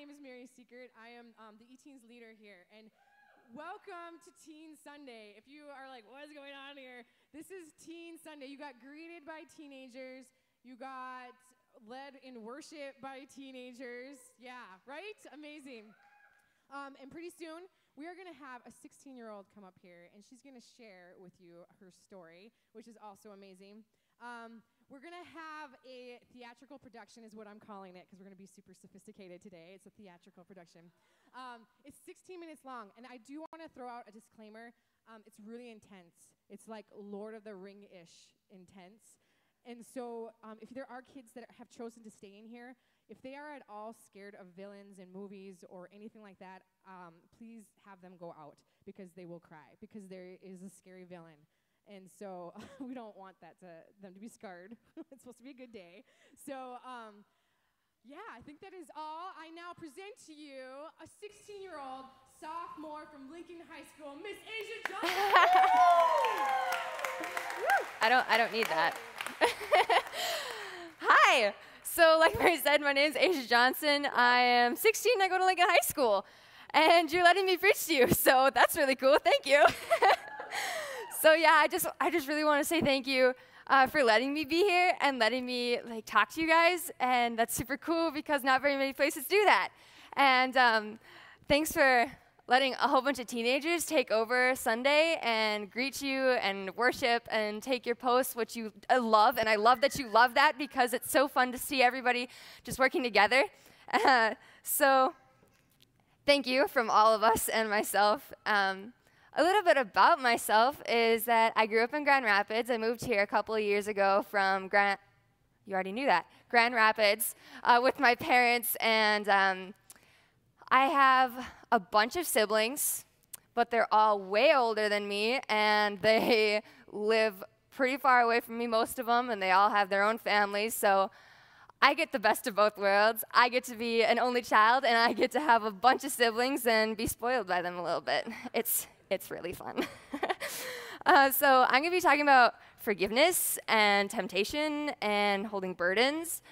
name is Mary Secret. I am the eTeens leader here, and welcome to Teen Sunday. If you are like, what is going on here? This is Teen Sunday. You got greeted by teenagers. You got led in worship by teenagers. Yeah, right? Amazing. And pretty soon, we are going to have a 16-year-old come up here, and she's going to share with you her story, which is also amazing. We're going to have a theatrical production is what I'm calling it, because we're going to be super sophisticated today. It's a theatrical production. It's 16 minutes long, and I do want to throw out a disclaimer. It's really intense. It's like Lord of the Ring-ish intense. And so if there are kids that have chosen to stay in here, if they are at all scared of villains in movies or anything like that, please have them go out, because they will cry, because there is a scary villain. And so we don't want them to be scarred. It's supposed to be a good day. So, yeah, I think that is all. I now present to you a 16-year-old sophomore from Lincoln High School, Miss Asia Johnson. I don't need that. Hi. So like Mary said, my name is Asia Johnson. I am 16. I go to Lincoln High School. And you're letting me preach to you. So that's really cool. Thank you. So yeah, I just really want to say thank you for letting me be here and letting me talk to you guys, and that's super cool because not very many places do that. And thanks for letting a whole bunch of teenagers take over Sunday and greet you and worship and take your posts, which you love, and I love that you love that because it's so fun to see everybody just working together. So thank you from all of us and myself. A little bit about myself is that I grew up in Grand Rapids. I moved here a couple of years ago from Grand Rapids with my parents, and I have a bunch of siblings, but they're all way older than me, and they live pretty far away from me, most of them, and they all have their own families, so I get the best of both worlds. I get to be an only child, and I get to have a bunch of siblings and be spoiled by them a little bit. It's really fun. So I'm going to be talking about forgiveness and temptation and holding burdens,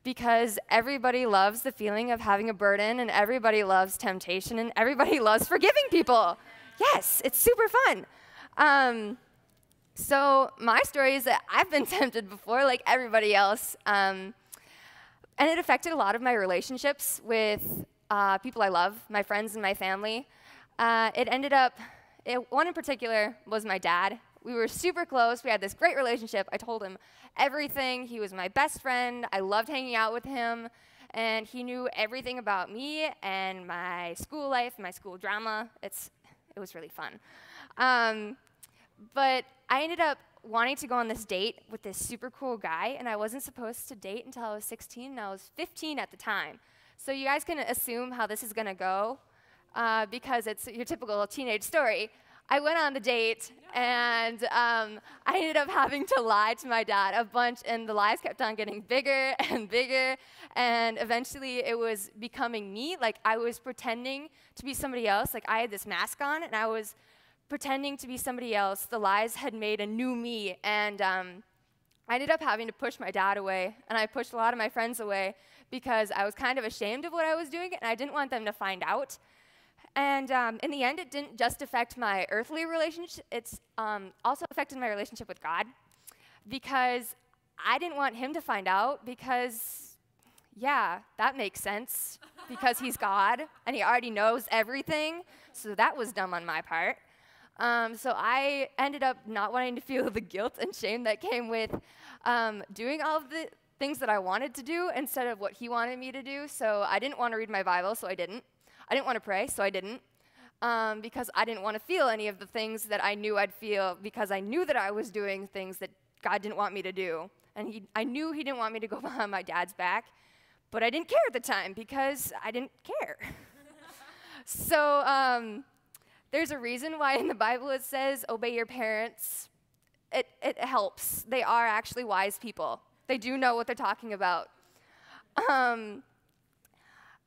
because everybody loves the feeling of having a burden, and everybody loves temptation, and everybody loves forgiving people. Yes, it's super fun. So my story is that I've been tempted before, like everybody else, and it affected a lot of my relationships with people I love, my friends and my family. One in particular was my dad. We were super close. We had this great relationship. I told him everything. He was my best friend. I loved hanging out with him. And he knew everything about me and my school life, my school drama. It was really fun. But I ended up wanting to go on this date with this super cool guy, and I wasn't supposed to date until I was 16, and I was 15 at the time. So you guys can assume how this is going to go. Because it's your typical teenage story. I went on the date, and I ended up having to lie to my dad a bunch, and the lies kept on getting bigger and bigger, and eventually it was becoming me. Like, I was pretending to be somebody else. Like, I had this mask on, and I was pretending to be somebody else. The lies had made a new me, and I ended up having to push my dad away, and I pushed a lot of my friends away because I was kind of ashamed of what I was doing, and I didn't want them to find out. And in the end, it didn't just affect my earthly relationship. It's also affected my relationship with God, because I didn't want him to find out because, yeah, that makes sense, because he's God, and he already knows everything, so that was dumb on my part. So I ended up not wanting to feel the guilt and shame that came with doing all of the things that I wanted to do instead of what he wanted me to do. So I didn't want to read my Bible, so I didn't. I didn't want to pray, so I didn't, because I didn't want to feel any of the things that I knew I'd feel, because I knew that I was doing things that God didn't want me to do. And I knew he didn't want me to go behind my dad's back, but I didn't care at the time because I didn't care. So there's a reason why in the Bible it says, obey your parents. It helps. They are actually wise people. They do know what they're talking about.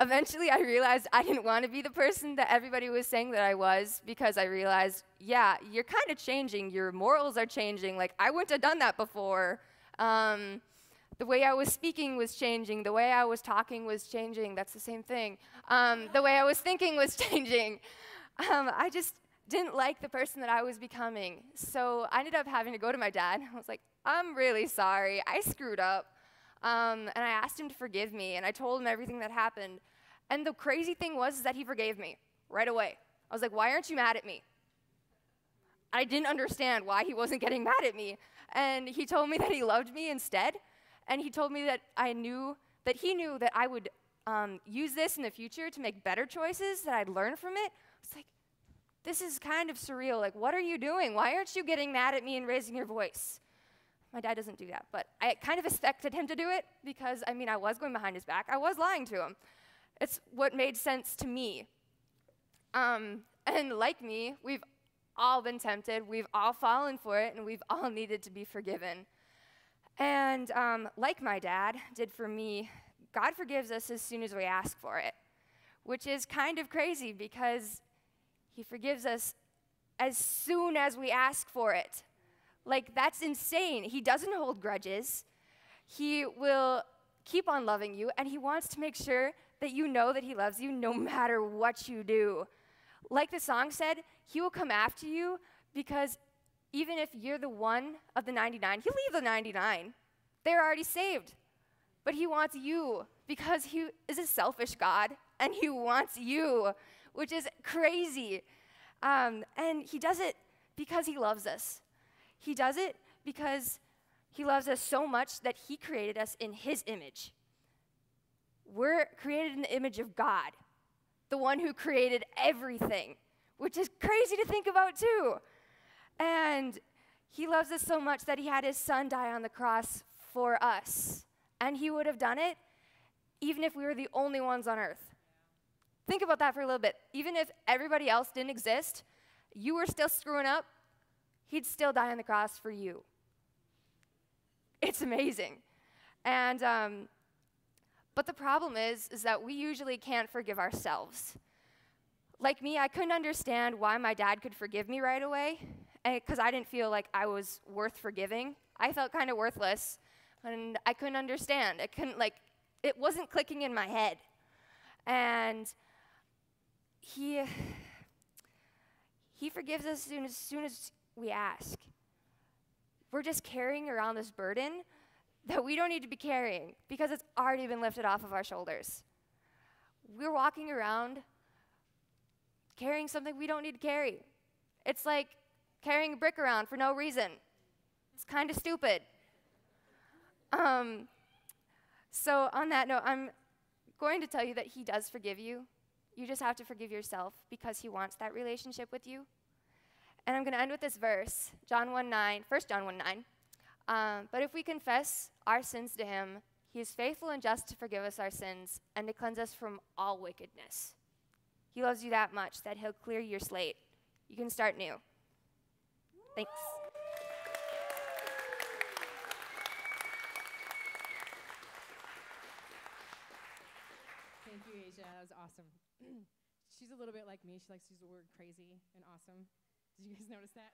Eventually, I realized I didn't want to be the person that everybody was saying that I was, because I realized, yeah, you're kind of changing. Your morals are changing. Like, I wouldn't have done that before. The way I was speaking was changing. The way I was talking was changing. That's the same thing. The way I was thinking was changing. I just didn't like the person that I was becoming. So I ended up having to go to my dad. I was like, I'm really sorry. I screwed up. And I asked him to forgive me, and I told him everything that happened. And the crazy thing was that he forgave me right away. I was like, why aren't you mad at me? I didn't understand why he wasn't getting mad at me. And he told me that he loved me instead. And he told me that he knew that I would use this in the future to make better choices, that I'd learn from it. It's like, this is kind of surreal. Like, what are you doing? Why aren't you getting mad at me and raising your voice? My dad doesn't do that, but I kind of expected him to do it because, I mean, I was going behind his back. I was lying to him. It's what made sense to me. And like me, we've all been tempted. We've all fallen for it, and we've all needed to be forgiven. And like my dad did for me, God forgives us as soon as we ask for it, which is kind of crazy because he forgives us as soon as we ask for it. Like, that's insane. He doesn't hold grudges. He will keep on loving you, and he wants to make sure that you know that he loves you no matter what you do. Like the song said, he will come after you because even if you're the one of the 99, he'll leave the 99. They're already saved. But he wants you because he is a selfish God, and he wants you, which is crazy. And he does it because he loves us. He does it because he loves us so much that he created us in his image. We're created in the image of God, the one who created everything, which is crazy to think about too. And he loves us so much that he had his son die on the cross for us. And he would have done it even if we were the only ones on earth. Think about that for a little bit. Even if everybody else didn't exist, you were still screwing up, he'd still die on the cross for you. It's amazing. And but the problem is that we usually can't forgive ourselves. Like me, I couldn't understand why my dad could forgive me right away, because I didn't feel like I was worth forgiving. I felt kind of worthless, and I couldn't understand. It wasn't clicking in my head. And he forgives us as soon as we ask. We're just carrying around this burden that we don't need to be carrying because it's already been lifted off of our shoulders. We're walking around carrying something we don't need to carry. It's like carrying a brick around for no reason. It's kind of stupid. So on that note, I'm going to tell you that he does forgive you. You just have to forgive yourself because he wants that relationship with you. And I'm going to end with this verse, 1 John 1:9. But if we confess our sins to him, he is faithful and just to forgive us our sins and to cleanse us from all wickedness. He loves you that much that he'll clear your slate. You can start new. Thanks. Thank you, Asia. That was awesome. She's a little bit like me. She likes to use the word crazy and awesome. Did you guys notice that?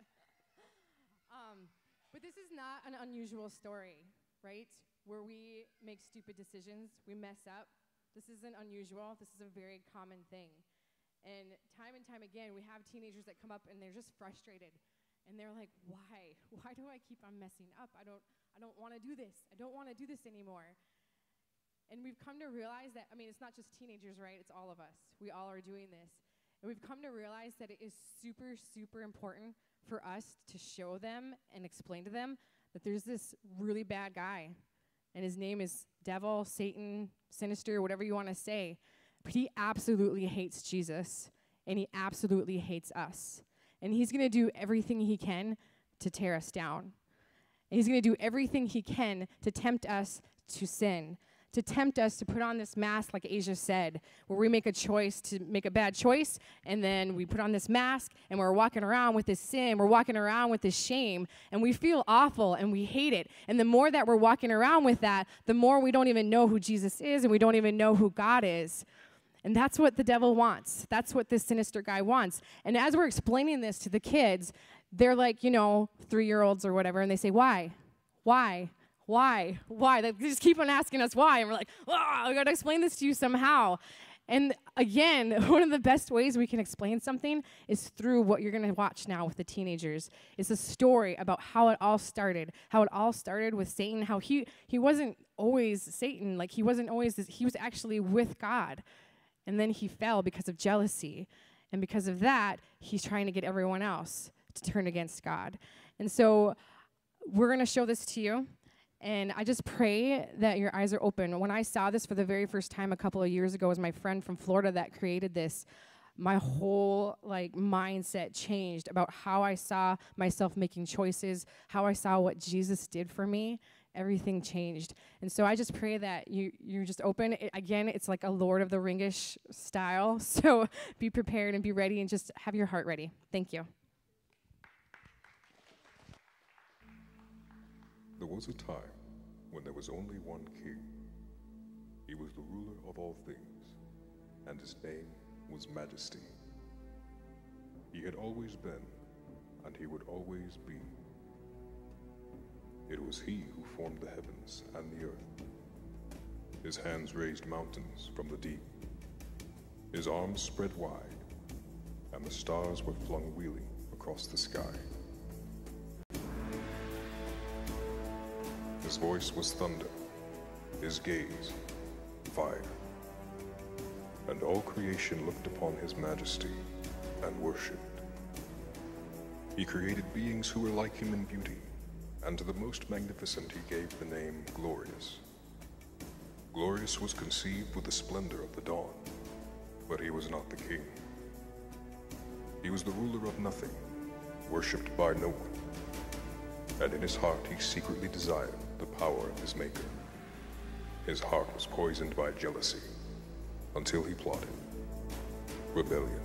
But this is not an unusual story, right? Where we make stupid decisions, we mess up. This isn't unusual. This is a very common thing. And time again, we have teenagers that come up and they're just frustrated. And they're like, why? Why do I keep on messing up? I don't want to do this. I don't want to do this anymore. And we've come to realize that, it's not just teenagers, right? It's all of us. We all are doing this. And we've come to realize that it is super, super important for us to show them and explain to them that there's this really bad guy. And his name is Devil, Satan, Sinister, whatever you want to say. But he absolutely hates Jesus. And he absolutely hates us. And he's going to do everything he can to tear us down. And he's going to do everything he can to tempt us to sin, to tempt us to put on this mask, like Asia said, where we make a choice to make a bad choice, and then we put on this mask, and we're walking around with this sin, we're walking around with this shame, and we feel awful, and we hate it. And the more that we're walking around with that, the more we don't even know who Jesus is, and we don't even know who God is. And that's what the devil wants. That's what this sinister guy wants. And as we're explaining this to the kids, they're like, 3-year-olds or whatever, and they say, why? Why? Why? Why? They just keep on asking us why. And we're like, I got to explain this to you somehow. And again, one of the best ways we can explain something is through what you're going to watch now with the teenagers. It's a story about how it all started with Satan, how he wasn't always Satan. Like, he wasn't always this, he was actually with God. And then he fell because of jealousy. And because of that, he's trying to get everyone else to turn against God. And so we're going to show this to you. And I just pray that your eyes are open. When I saw this for the very first time a couple of years ago, it was my friend from Florida that created this. My whole mindset changed about how I saw myself making choices, how I saw what Jesus did for me. Everything changed. And so I just pray that you're just open. Again, it's like a Lord of the Ringish style. So be prepared and be ready and just have your heart ready. Thank you. There was a time when there was only one king. He was the ruler of all things, and his name was Majesty. He had always been, and he would always be. It was he who formed the heavens and the earth. His hands raised mountains from the deep. His arms spread wide, and the stars were flung wheeling across the sky. His voice was thunder, his gaze, fire. And all creation looked upon his majesty and worshipped. He created beings who were like him in beauty, and to the most magnificent he gave the name Glorious. Glorious was conceived with the splendor of the dawn, but he was not the king. He was the ruler of nothing, worshipped by no one. And in his heart he secretly desired the power of his maker. His heart was poisoned by jealousy until he plotted rebellion.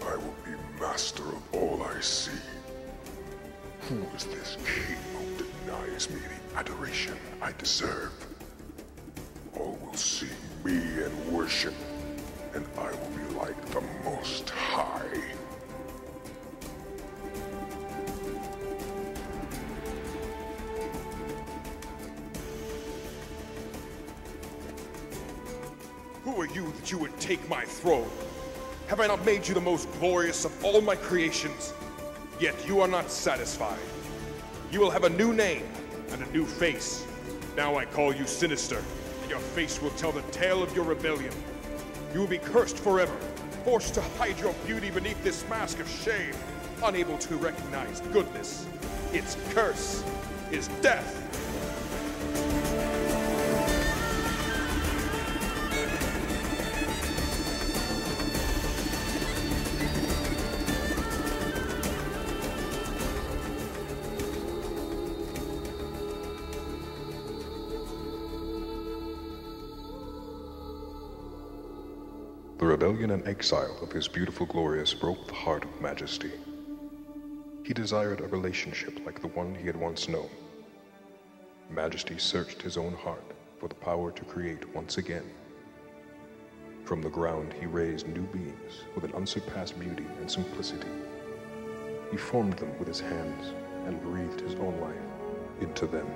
I will be master of all I see. Who is this king who denies me the adoration I deserve? All will see me and worship, and I will be like the Most High. Who are you that you would take my throne? Have I not made you the most glorious of all my creations? Yet you are not satisfied. You will have a new name and a new face. Now I call you Sinister, and your face will tell the tale of your rebellion. You will be cursed forever, forced to hide your beauty beneath this mask of shame, unable to recognize goodness. Its curse is death. The rebellion and exile of his beautiful Glorious broke the heart of Majesty. He desired a relationship like the one he had once known. Majesty searched his own heart for the power to create once again. From the ground he raised new beings with an unsurpassed beauty and simplicity. He formed them with his hands and breathed his own life into them.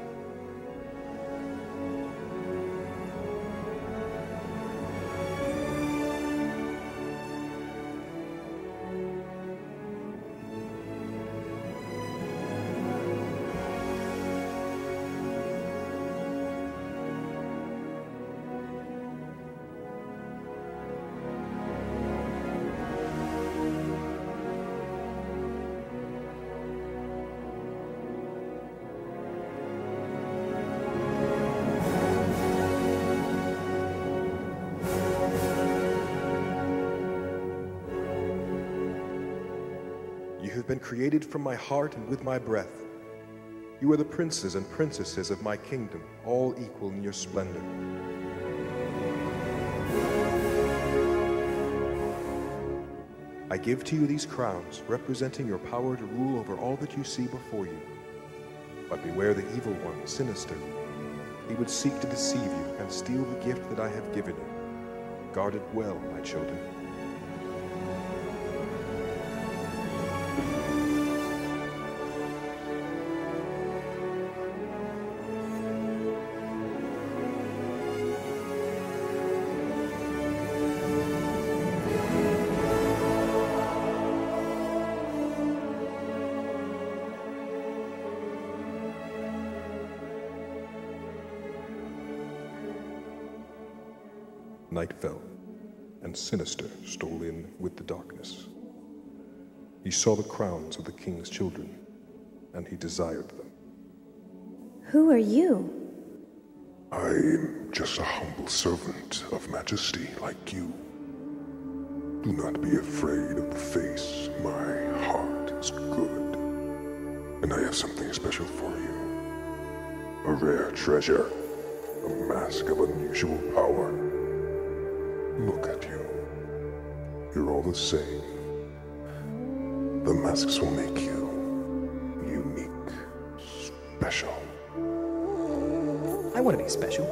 You have been created from my heart and with my breath. You are the princes and princesses of my kingdom, all equal in your splendor. I give to you these crowns, representing your power to rule over all that you see before you. But beware the evil one, Sinister. He would seek to deceive you and steal the gift that I have given you. Guard it well, my children. Night fell, and Sinister stole in with the darkness. He saw the crowns of the king's children, and he desired them. Who are you? I am just a humble servant of majesty like you. Do not be afraid of the face. My heart is good, and I have something special for you. A rare treasure, a mask of unusual power. Look at you. You're all the same. The masks will make you unique, special. I want to be special.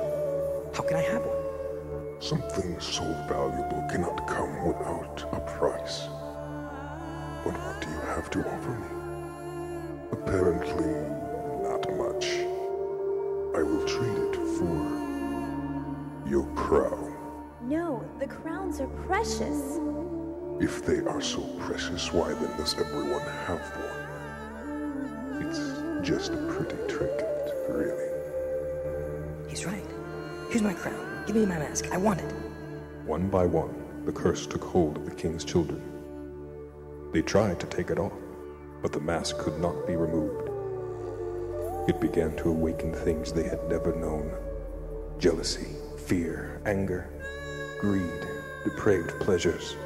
How can I have one? Something so valuable cannot come without a price. But what do you have to offer me? Apparently, not much. I will trade it for your crown. No, the crowns are precious. If they are so precious, why then does everyone have one? It's just a pretty trinket, really. He's right. Here's my crown. Give me my mask. I want it. One by one, the curse took hold of the king's children. They tried to take it off, but the mask could not be removed. It began to awaken things they had never known. Jealousy, fear, anger, greed, depraved pleasures,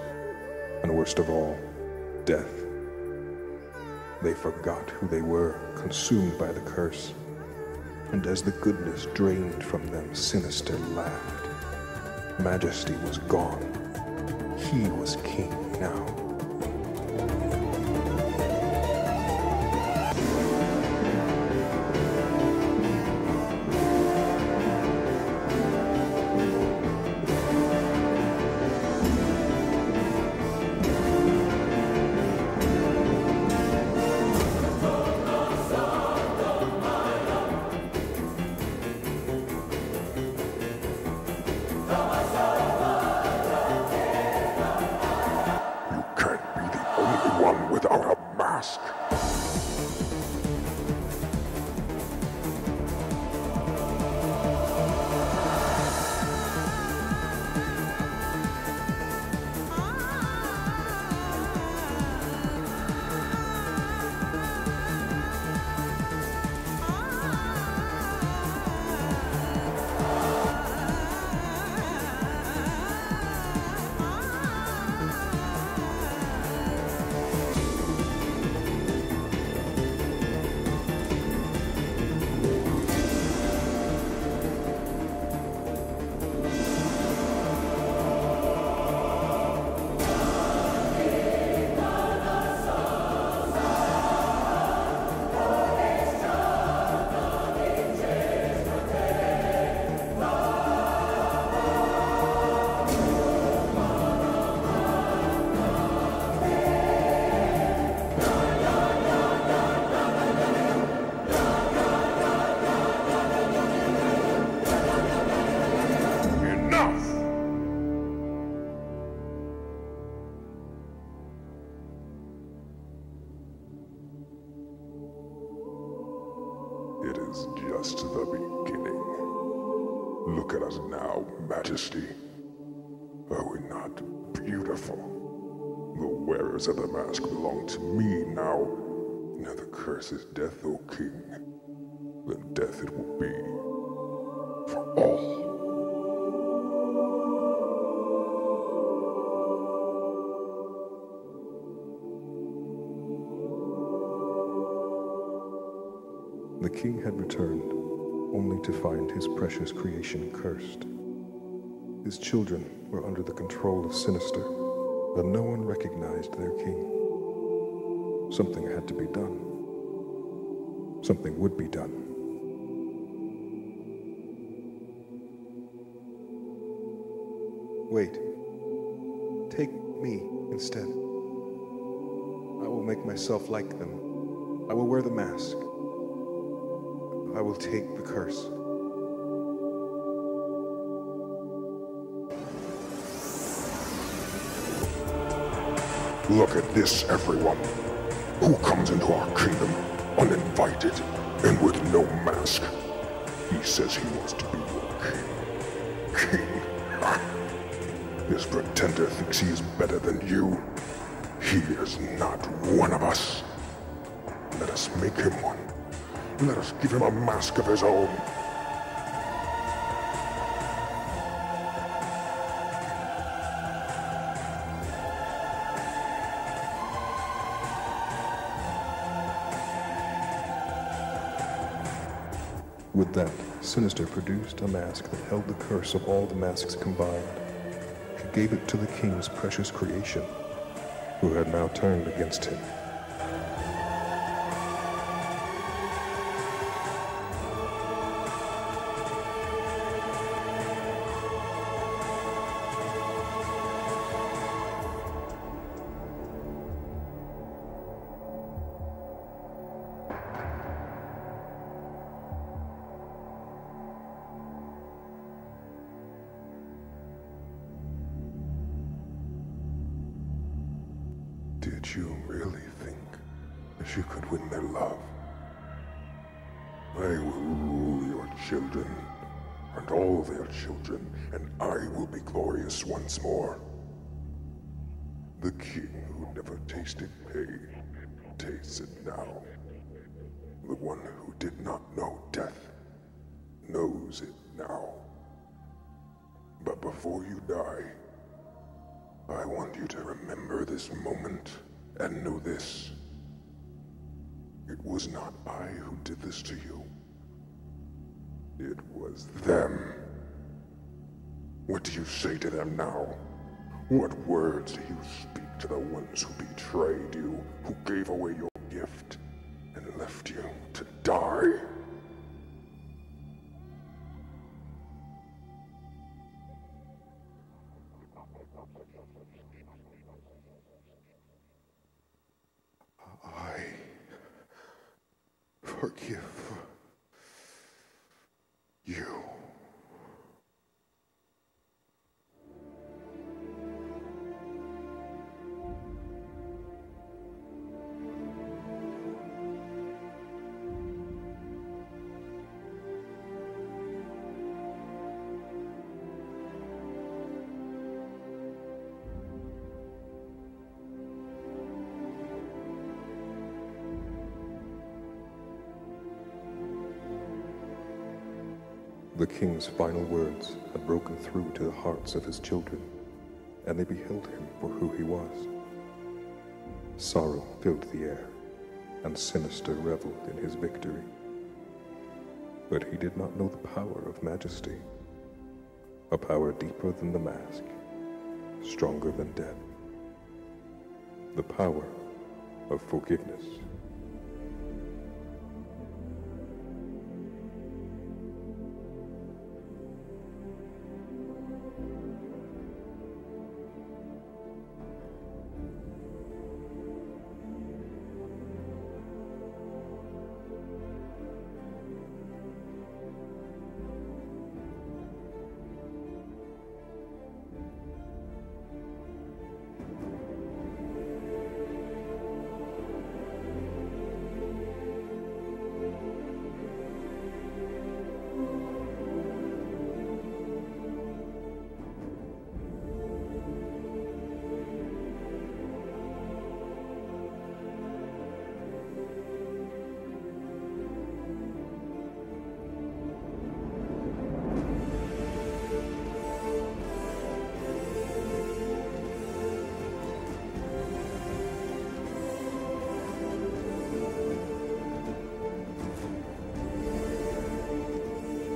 and worst of all, death. They forgot who they were, consumed by the curse. And as the goodness drained from them, Sinister laughed. Majesty was gone. He was king now. Without a mask. It is just the beginning. Look at us now, Majesty. Are we not beautiful? The wearers of the mask belong to me now. Now the curse is death, O King. Then death it will be. For all. The king had returned, only to find his precious creation cursed. His children were under the control of Sinister, but no one recognized their king. Something had to be done. Something would be done. Wait. Take me instead. I will make myself like them. I will wear the mask. I will take the curse. Look at this, everyone. Who comes into our kingdom uninvited and with no mask? He says he wants to be your king. King? This pretender thinks he is better than you. He is not one of us. Let us make him one. Let us give him a mask of his own. With that, Sinister produced a mask that held the curse of all the masks combined. He gave it to the king's precious creation, who had now turned against him. Did you really think that you could win their love? I will rule your children, and all their children, and I will be glorious once more. The king who never tasted pain tastes it now. The one who did not know death knows it now. But before you die, I want you to remember this moment and know this. It was not I who did this to you. It was them. What do you say to them now? What words do you speak to the ones who betrayed you, who gave away your gift, and left you to die? I forgive you. The king's final words had broken through to the hearts of his children, and they beheld him for who he was. Sorrow filled the air, and Sinister reveled in his victory. But he did not know the power of majesty, a power deeper than the mask, stronger than death, the power of forgiveness.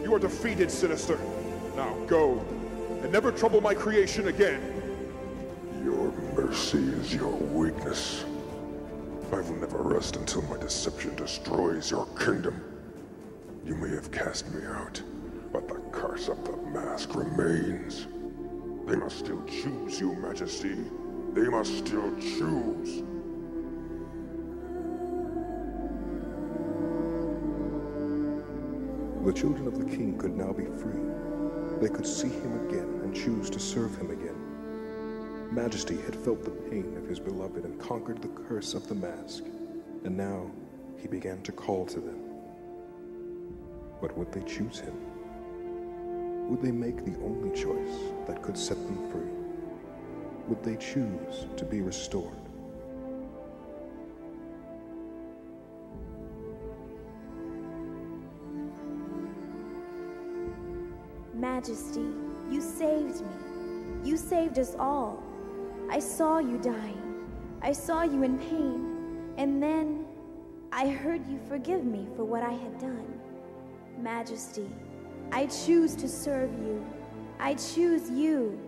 You are defeated, Sinister. Now go, and never trouble my creation again. Your mercy is your weakness. I will never rest until my deception destroys your kingdom. You may have cast me out, but the curse of the mask remains. They must still choose you, Majesty. They must still choose. The children of the king could now be free. They could see him again and choose to serve him again. Majesty had felt the pain of his beloved and conquered the curse of the mask, and now he began to call to them. But would they choose him? Would they make the only choice that could set them free? would they choose to be restored? Majesty, you saved me. You saved us all. I saw you dying. I saw you in pain. And then I heard you forgive me for what I had done. Majesty, I choose to serve you. I choose you.